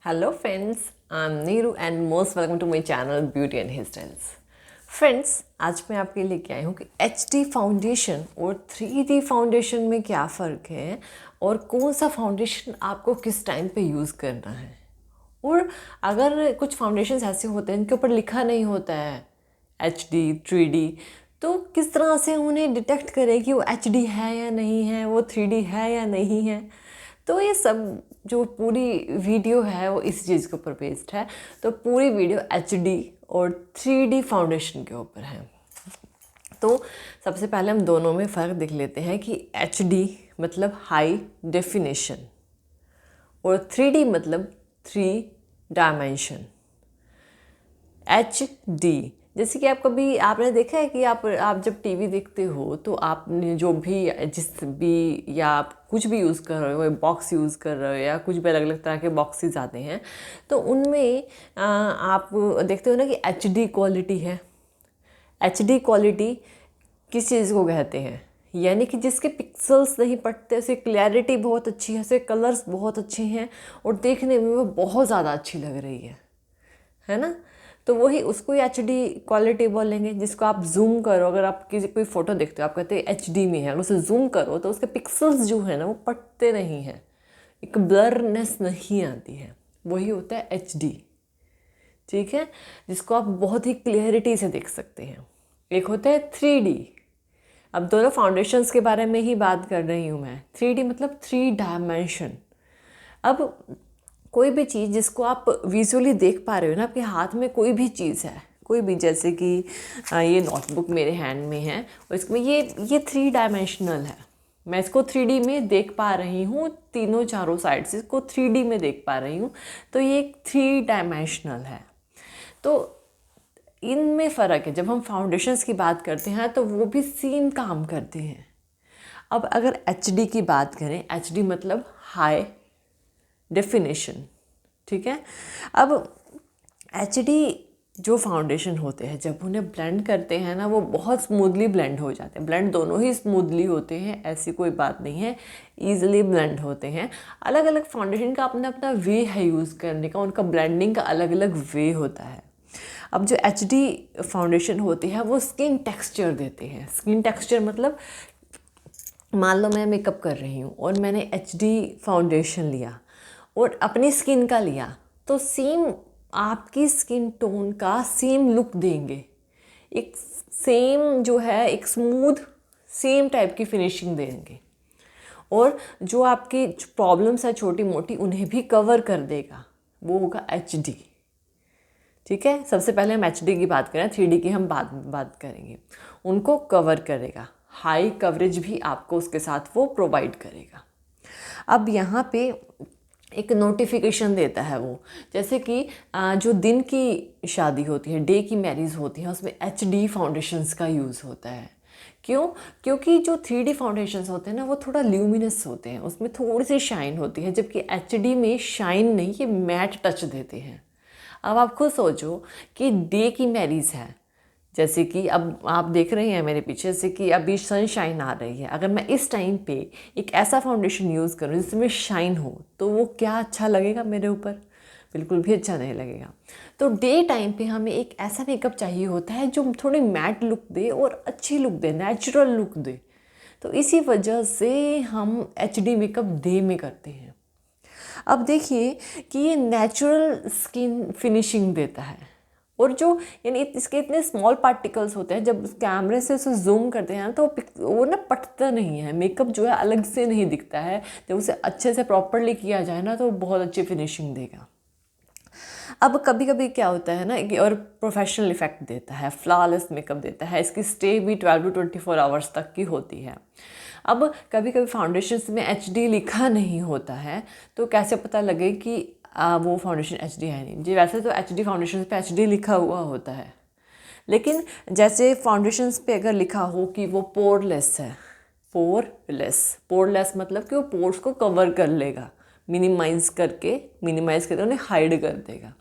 Hello friends, I'm Neeru and most welcome to my channel Beauty and Hairstyles. Friends, आज मैं आपके लिए लेके आई हूँ कि HD फाउंडेशन और 3D फाउंडेशन में क्या फ़र्क है और कौन सा फाउंडेशन आपको किस टाइम पे यूज़ करना है। और अगर कुछ फाउंडेशन ऐसे होते हैं इनके ऊपर लिखा नहीं होता है HD 3D, तो किस तरह से उन्हें डिटेक्ट करें कि वो HD है या नहीं है, वो 3D है या नहीं है। तो ये सब जो पूरी वीडियो है वो इस चीज़ के ऊपर बेस्ड है। तो पूरी वीडियो HD और 3D फाउंडेशन के ऊपर है। तो सबसे पहले हम दोनों में फ़र्क देख लेते हैं कि HD मतलब हाई डेफिनेशन और 3D मतलब 3 डायमेंशन। HD जैसे कि आप कभी आपने देखा है कि आप जब टीवी देखते हो तो आपने जो भी जिस भी या आप कुछ भी यूज़ कर रहे हो, बॉक्स यूज़ कर रहे हो या कुछ भी अलग अलग तरह के बॉक्सेस आते हैं, तो उनमें आप देखते हो ना कि HD क्वालिटी है। HD क्वालिटी किस चीज़ को कहते हैं, यानी कि जिसके पिक्सल्स नहीं पड़ते, उसकी क्लैरिटी बहुत अच्छी है, उसके कलर्स बहुत अच्छे हैं और देखने में वो बहुत ज़्यादा अच्छी लग रही है ना। तो वही उसको HD क्वालिटी बोलेंगे। जिसको आप जूम करो, अगर आप किसी कोई फ़ोटो देखते हो आप कहते हैं HD में है, अगर उसे जूम करो तो उसके पिक्सल्स जो है ना वो पटते नहीं हैं, एक ब्लरनेस नहीं आती है, वही होता है HD। ठीक है, जिसको आप बहुत ही क्लियरिटी से देख सकते हैं। एक होता है 3D। अब दोनों फाउंडेशंस के बारे में ही बात कर रही हूँ मैं। 3D मतलब 3 डायमेंशन। अब कोई भी चीज़ जिसको आप विजुअली देख पा रहे हो ना, आपके हाथ में कोई भी चीज़ है, कोई भी, जैसे कि ये नोटबुक मेरे हैंड में है और इसमें ये 3 डायमेंशनल है। मैं इसको 3D में देख पा रही हूँ, तीनों चारों साइड से इसको 3D में देख पा रही हूँ, तो ये एक 3 डायमेंशनल है। तो इनमें फ़र्क है। जब हम फाउंडेशंस की बात करते हैं तो वो भी सेम काम करते हैं। अब अगर HD की बात करें, HD मतलब हाई डेफिनेशन। ठीक है, अब HD जो फाउंडेशन होते हैं जब उन्हें ब्लेंड करते हैं ना, वो बहुत स्मूथली ब्लेंड हो जाते हैं। ब्लेंड दोनों ही स्मूथली होते हैं, ऐसी कोई बात नहीं है, ईजिली ब्लेंड होते हैं। अलग अलग फाउंडेशन का अपना अपना वे है यूज़ करने का, उनका ब्लेंडिंग का अलग अलग वे होता है। अब जो HD फाउंडेशन होती है वो स्किन टेक्सचर देते हैं। स्किन टेक्सचर मतलब मान लो मैं मेकअप कर रही हूँ और मैंने HD फाउंडेशन लिया और अपनी स्किन का लिया, तो सेम आपकी स्किन टोन का सेम लुक देंगे। एक सेम जो है, एक स्मूथ सेम टाइप की फिनिशिंग देंगे और जो आपकी प्रॉब्लम्स है छोटी मोटी उन्हें भी कवर कर देगा, वो होगा HD। ठीक है, सबसे पहले हम HD की बात करें, 3D की हम बात करेंगे। उनको कवर करेगा, हाई कवरेज भी आपको उसके साथ वो प्रोवाइड करेगा। अब यहाँ पे एक नोटिफिकेशन देता है वो, जैसे कि जो दिन की शादी होती है, डे की मैरिज होती है, उसमें HD फाउंडेशंस का यूज़ होता है। क्यों? क्योंकि जो 3D फाउंडेशंस होते हैं ना वो थोड़ा ल्यूमिनस होते हैं, उसमें थोड़ी सी शाइन होती है, जबकि HD में शाइन नहीं, ये मैट टच देते हैं। अब आप खुद सोचो कि डे की मैरिज है, जैसे कि अब आप देख रहे हैं मेरे पीछे से कि अभी सनशाइन आ रही है। अगर मैं इस टाइम पे एक ऐसा फाउंडेशन यूज़ करूँ जिसमें शाइन हो, तो वो क्या अच्छा लगेगा मेरे ऊपर? बिल्कुल भी अच्छा नहीं लगेगा। तो डे टाइम पे हमें एक ऐसा मेकअप चाहिए होता है जो थोड़ी मैट लुक दे और अच्छी लुक दे, नेचुरल लुक दे। तो इसी वजह से हम HD मेकअप डे में करते हैं। अब देखिए कि ये नेचुरल स्किन फिनिशिंग देता है और जो यानी इसके इतने स्मॉल पार्टिकल्स होते हैं, जब कैमरे से उसे जूम करते हैं तो वो ना पटता नहीं है, मेकअप जो है अलग से नहीं दिखता है। जब उसे अच्छे से प्रॉपरली किया जाए ना तो बहुत अच्छी फिनिशिंग देगा। अब कभी कभी क्या होता है ना कि और प्रोफेशनल इफेक्ट देता है, फ्लॉलेस मेकअप देता है, इसकी स्टे भी 12 to 24 आवर्स तक की होती है। अब कभी कभी फाउंडेशंस में HD लिखा नहीं होता है, तो कैसे पता लगे कि वो फाउंडेशन HD है नहीं जी। वैसे तो HD फाउंडेशन पे HD लिखा हुआ होता है, लेकिन जैसे फाउंडेशंस पे अगर लिखा हो कि वो पोरलेस है, पोरलेस मतलब कि वो पोर्स को कवर कर लेगा, मिनिमाइज करके उन्हें हाइड कर देगा।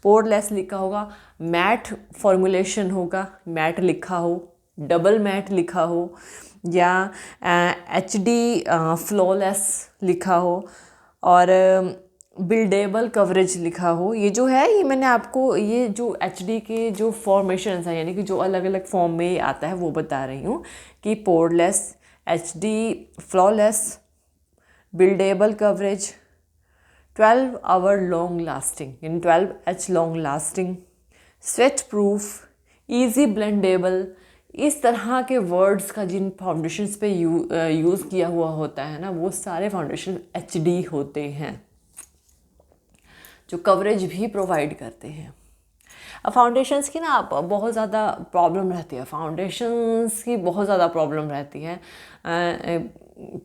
पोरलेस लिखा होगा, मैट फॉर्मुलेशन होगा, मैट लिखा हो, डबल मैट लिखा हो, या HD फ्लॉलेस लिखा हो, और बिल्डेबल कवरेज लिखा हो, ये जो है ये मैंने आपको ये जो एचडी के जो फॉर्मेशंस हैं यानी कि जो अलग अलग फॉर्म में आता है वो बता रही हूँ कि poreless, HD flawless, buildable coverage, 12 hour long lasting यानी 12H long lasting, sweat proof, easy blendable, इस तरह के वर्ड्स का जिन फाउंडेशंस पे यूज़ किया हुआ होता है ना वो सारे फाउंडेशन एचडी होते हैं जो कवरेज भी प्रोवाइड करते हैं। अब फाउंडेशंस की ना बहुत ज़्यादा प्रॉब्लम रहती है, फाउंडेशंस की बहुत ज़्यादा प्रॉब्लम रहती है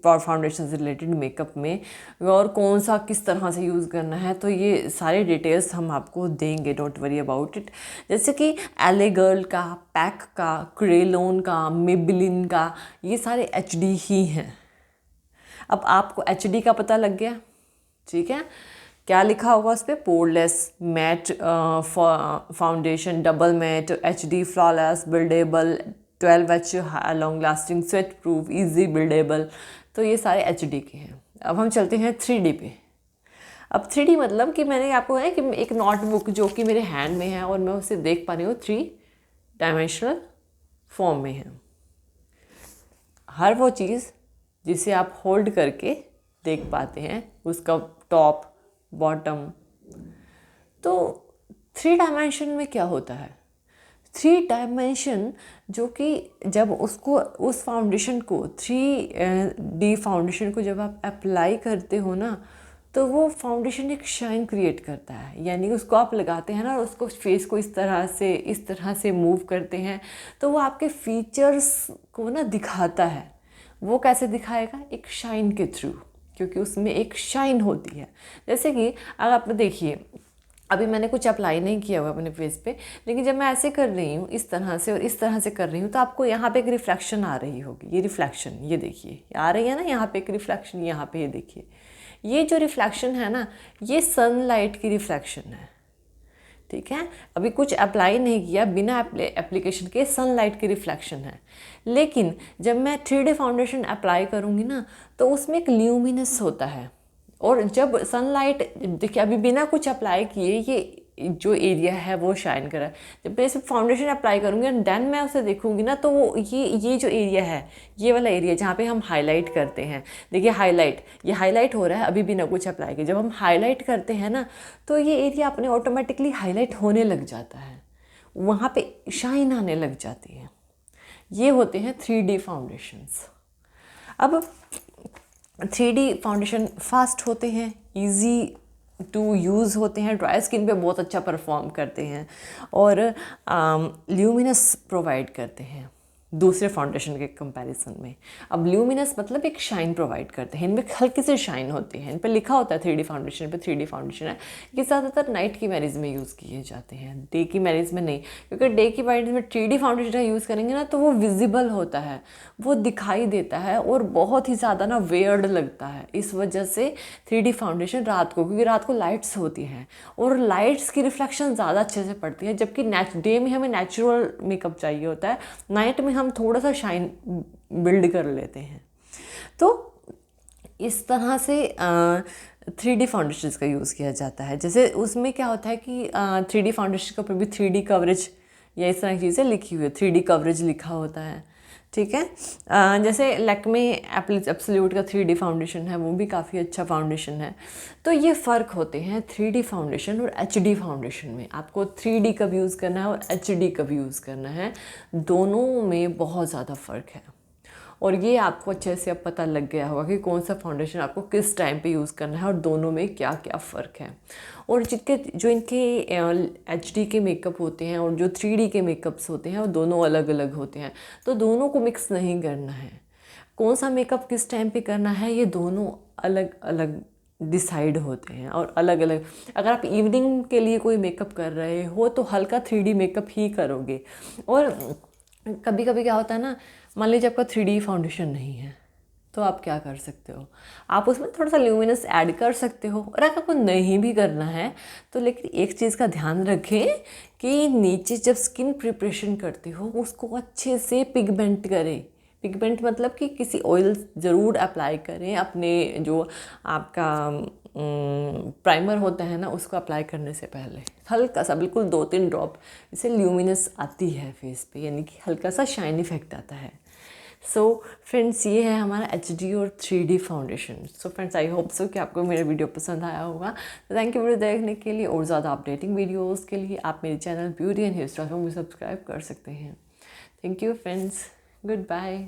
फाउंडेशन से रिलेटेड मेकअप में, और कौन सा किस तरह से यूज़ करना है तो ये सारे डिटेल्स हम आपको देंगे, डोंट वरी अबाउट इट। जैसे कि एले गर्ल का, पैक का, क्रेलोन का, मेबेलिन का, ये सारे एचडी ही हैं। अब आपको एचडी का पता लग गया, ठीक है। क्या लिखा होगा उस पर, poreless, matte foundation, double matte, HD flawless, buildable, 12H long lasting, sweat proof, easy buildable, तो ये सारे एचडी के हैं। अब हम चलते हैं 3D पे। अब 3D मतलब कि मैंने आपको है कि एक नोटबुक जो कि मेरे हैंड में है और मैं उसे देख पा रही हूँ 3 डायमेंशनल फॉर्म में है। हर वो चीज़ जिसे आप होल्ड करके देख पाते हैं, उसका टॉप, बॉटम। तो 3 डायमेंशन में क्या होता है, 3 डायमेंशन जो कि जब उसको उस फाउंडेशन को 3D फाउंडेशन को जब आप अप्लाई करते हो ना तो वो फाउंडेशन एक शाइन क्रिएट करता है। यानी उसको आप लगाते हैं ना और उसको फेस को इस तरह से मूव करते हैं तो वो आपके फीचर्स को ना दिखाता है। वो कैसे दिखाएगा, एक शाइन के थ्रू, क्योंकि उसमें एक शाइन होती है। जैसे कि अगर आप देखिए अभी मैंने कुछ अप्लाई नहीं किया हुआ अपने फेस पे, लेकिन जब मैं ऐसे कर रही हूँ इस तरह से और इस तरह से कर रही हूँ तो आपको यहाँ पे एक रिफ्लेक्शन आ रही होगी। ये रिफ्लेक्शन, ये देखिए आ रही है ना, यहाँ पे एक रिफ्लेक्शन, यहाँ पे ये देखिए, ये जो रिफ्लेक्शन है ना ये सनलाइट की रिफ्लेक्शन है, ठीक है। अभी कुछ अप्लाई नहीं किया, बिना एप्लीकेशन के सनलाइट की रिफ्लेक्शन है। लेकिन जब मैं 3D फाउंडेशन अप्लाई करूँगी ना तो उसमें एक ल्यूमिनस होता है, और जब सनलाइट, देखिए अभी बिना कुछ अप्लाई किए ये जो एरिया है वो शाइन कर रहा है। जब मैं सिर्फ फाउंडेशन अप्लाई करूँगी एंड देन मैं उसे देखूँगी ना तो वो ये जो एरिया है, ये वाला एरिया जहाँ पे हम हाईलाइट करते हैं, देखिए हाईलाइट, ये हाईलाइट हो रहा है अभी बिना कुछ अप्लाई किए। जब हम हाईलाइट करते हैं ना तो ये एरिया अपने ऑटोमेटिकली हाईलाइट होने लग जाता है, वहाँ पे शाइन आने लग जाती है। ये होते हैं 3D फाउंडेशंस। अब 3D फाउंडेशन फास्ट होते हैं, इजी टू यूज़ होते हैं, ड्राई स्किन पे बहुत अच्छा परफॉर्म करते हैं और ल्यूमिनस प्रोवाइड करते हैं दूसरे फाउंडेशन के कंपैरिजन में। अब ल्यूमिनस मतलब एक शाइन प्रोवाइड करते हैं, इनमें हल्की सी शाइन होती है। इन पर लिखा होता है 3D फाउंडेशन पे 3D फाउंडेशन है कि ज़्यादातर नाइट की मैरिज में यूज़ किए जाते हैं, डे की मैरिज में नहीं, क्योंकि डे की मैरिज में 3D फाउंडेशन का यूज़ करेंगे ना तो वो विजिबल होता है, वो दिखाई देता है और बहुत ही ज़्यादा ना वेयर्ड लगता है। इस वजह से 3D फाउंडेशन रात को, क्योंकि रात को लाइट्स होती हैं और लाइट्स की रिफ्लेक्शन ज़्यादा अच्छे से पड़ती है, जबकि डे में हमें नेचुरल मेकअप चाहिए होता है, नाइट में हम थोड़ा सा शाइन बिल्ड कर लेते हैं। तो इस तरह से 3D फाउंडेशन का यूज़ किया जाता है। जैसे उसमें क्या होता है कि 3D फाउंडेशन के ऊपर भी 3D कवरेज या इस तरह की चीज़ें लिखी हुई है, 3D कवरेज लिखा होता है, ठीक है। जैसे लैक्मे एब्सोल्यूट का 3D फाउंडेशन है, वो भी काफ़ी अच्छा फाउंडेशन है। तो ये फ़र्क होते हैं 3D फाउंडेशन और HD फाउंडेशन में। आपको 3D कब यूज़ करना है और HD कब यूज़ करना है, दोनों में बहुत ज़्यादा फ़र्क है। और ये आपको अच्छे से अब पता लग गया होगा कि कौन सा फाउंडेशन आपको किस टाइम पे यूज़ करना है और दोनों में क्या क्या फ़र्क है। और जो इनके HD के मेकअप होते हैं और जो 3D के मेकअप्स होते हैं वो दोनों अलग अलग होते हैं, तो दोनों को मिक्स नहीं करना है। कौन सा मेकअप किस टाइम पे करना है ये दोनों अलग अलग डिसाइड होते हैं और अलग अलग। अगर आप इवनिंग के लिए कोई मेकअप कर रहे हो तो हल्का 3D मेकअप ही करोगे। और कभी कभी क्या होता है ना, मान लीजिए आपका 3D फाउंडेशन नहीं है तो आप क्या कर सकते हो, आप उसमें थोड़ा सा ल्यूमिनस ऐड कर सकते हो। और अगर आपको नहीं भी करना है तो लेकिन एक चीज़ का ध्यान रखें कि नीचे जब स्किन प्रिपरेशन करते हो उसको अच्छे से पिगमेंट करें। पिगमेंट मतलब कि किसी ऑयल ज़रूर अप्लाई करें अपने जो आपका प्राइमर होता है ना, उसको अप्लाई करने से पहले हल्का सा, बिल्कुल 2-3 ड्रॉप, इससे ल्यूमिनस आती है फेस पे, यानी कि हल्का सा शाइन इफेक्ट आता है। सो फ्रेंड्स, ये है हमारा HD और 3D foundation. So friends, I hope so कि आपको मेरा वीडियो पसंद आया होगा। तो थैंक यू वीडियो देखने के लिए, और ज़्यादा अपडेटिंग वीडियोस के लिए आप मेरे channel beauty and hair style को सब्सक्राइब कर सकते हैं। Thank you friends, good bye.